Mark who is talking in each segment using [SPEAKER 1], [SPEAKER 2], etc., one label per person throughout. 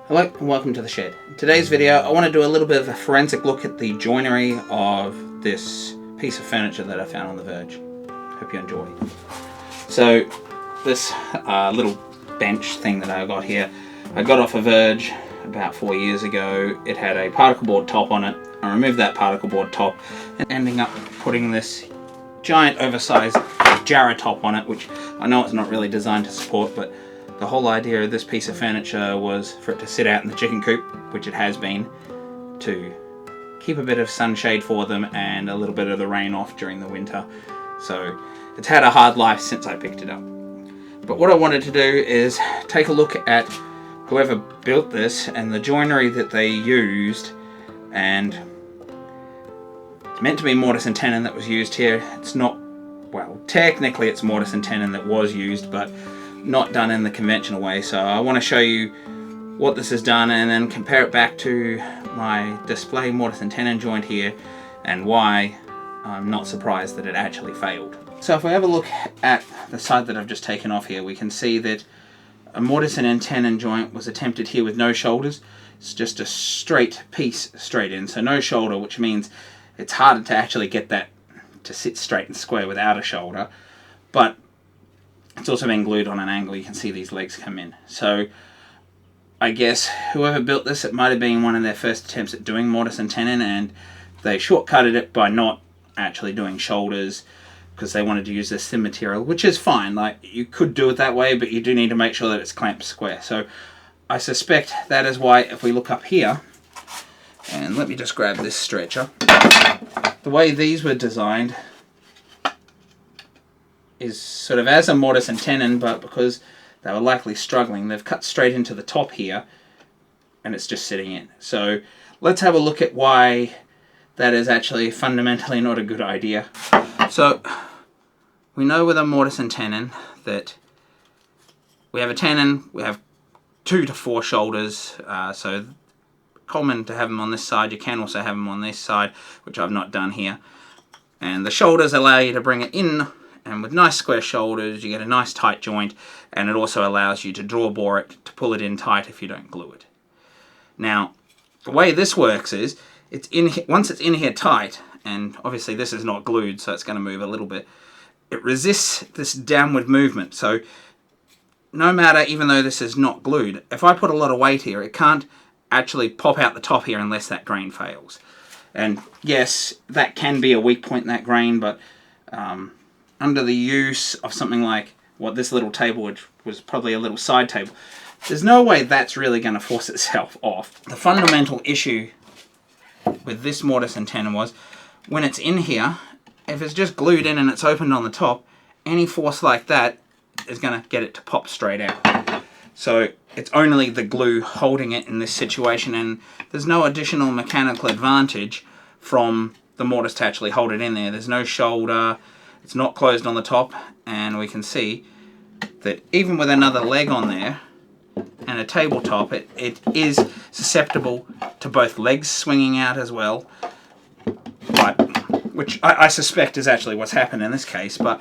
[SPEAKER 1] Hello and welcome to the shed. In today's video I want to do a little bit of a forensic look at the joinery of this piece of furniture that I found on the verge. Hope you enjoy. So this little bench thing that I got here, I got off a verge about 4 years ago. It had a particle board top on it. I removed that particle board top and ending up putting this giant oversized jarrah top on it, which I know it's not really designed to support, but the whole idea of this piece of furniture was for it to sit out in the chicken coop, which it has been, to keep a bit of sunshade for them and a little bit of the rain off during the winter. So it's had a hard life since I picked it up. But what I wanted to do is take a look at whoever built this and the joinery that they used, and it's meant to be mortise and tenon that was used here. It's not, well, technically it's mortise and tenon that was used, but not done in the conventional way. So I want to show you what this has done and then compare it back to my display mortise and tenon joint here and why I'm not surprised that it actually failed. So if we have a look at the side that I've just taken off here, we can see that a mortise and tenon joint was attempted here with no shoulders. It's just a straight piece straight in, so no shoulder, which means it's harder to actually get that to sit straight and square without a shoulder, but it's also been glued on an angle. You can see these legs come in. So I guess whoever built this, it might have been one of their first attempts at doing mortise and tenon, and they shortcutted it by not actually doing shoulders because they wanted to use this thin material, which is fine. Like, you could do it that way, but you do need to make sure that it's clamped square. So I suspect that is why, if we look up here, and let me just grab this stretcher, the way these were designed is sort of as a mortise and tenon, but because they were likely struggling, they've cut straight into the top here and it's just sitting in. So let's have a look at why that is actually fundamentally not a good idea. So we know with a mortise and tenon that we have a tenon, we have 2 to 4 shoulders, so common to have them on this side. You can also have them on this side, which I've not done here. And the shoulders allow you to bring it in, and with nice square shoulders you get a nice tight joint, and it also allows you to draw bore it to pull it in tight if you don't glue it. Now the way this works is it's in here, once it's in here tight, and obviously this is not glued so it's going to move a little bit, it resists this downward movement. So no matter, even though this is not glued, if I put a lot of weight here, it can't actually pop out the top here unless that grain fails. And yes, that can be a weak point in that grain, but under the use of something like what this little table, which was probably a little side table, there's no way that's really going to force itself off. The fundamental issue with this mortise and tenon was, when it's in here, if it's just glued in and it's opened on the top, any force like that is going to get it to pop straight out. So it's only the glue holding it in this situation, and there's no additional mechanical advantage from the mortise to actually hold it in there. There's no shoulder. It's not closed on the top, and we can see that even with another leg on there and a tabletop, it is susceptible to both legs swinging out as well, but, which I suspect is actually what's happened in this case. But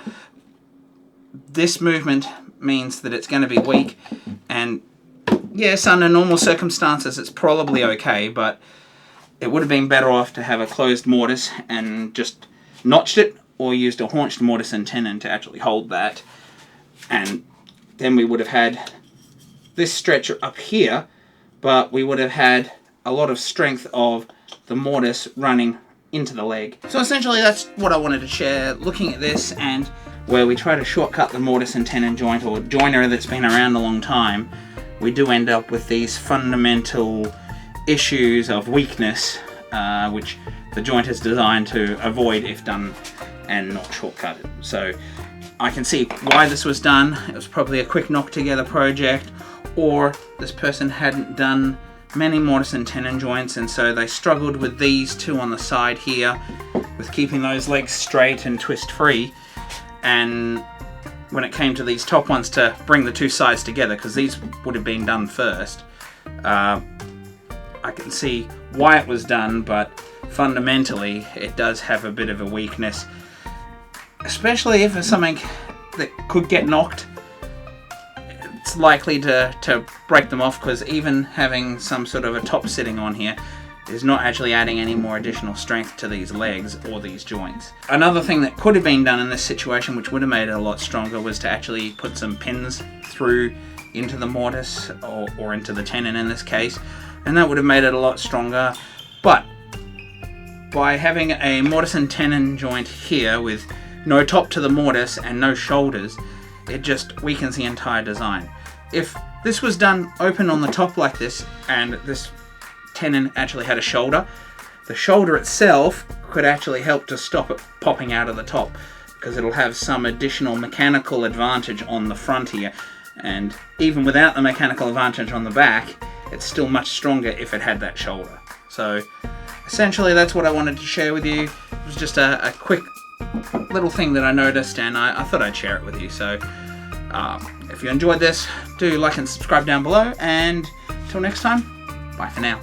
[SPEAKER 1] this movement means that it's going to be weak, and yes, under normal circumstances it's probably okay, but it would have been better off to have a closed mortise and just notched it, or used a haunched mortise and tenon to actually hold that, and then we would have had this stretcher up here, but we would have had a lot of strength of the mortise running into the leg. So essentially that's what I wanted to share, looking at this and where we try to shortcut the mortise and tenon joint or joinery that's been around a long time, we do end up with these fundamental issues of weakness, which the joint is designed to avoid if done and not shortcutted. So I can see why this was done. It was probably a quick knock together project, or this person hadn't done many mortise and tenon joints, and so they struggled with these two on the side here with keeping those legs straight and twist free, and when it came to these top ones to bring the two sides together, because these would have been done first, I can see why it was done, but fundamentally it does have a bit of a weakness, especially if it's something that could get knocked. it's likely to break them off, because even having some sort of a top sitting on here is not actually adding any more additional strength to these legs or these joints. Another thing that could have been done in this situation, which would have made it a lot stronger, was to actually put some pins through into the mortise, or into the tenon in this case, and that would have made it a lot stronger. But by having a mortise and tenon joint here with no top to the mortise and no shoulders, it just weakens the entire design. If this was done open on the top like this, and this tenon actually had a shoulder, the shoulder itself could actually help to stop it popping out of the top, because it'll have some additional mechanical advantage on the front here, and even without the mechanical advantage on the back, it's still much stronger if it had that shoulder. So essentially that's what I wanted to share with you. It was just a quick little thing that I noticed, and I thought I'd share it with you. So if you enjoyed this, do like and subscribe down below, and until next time, bye for now.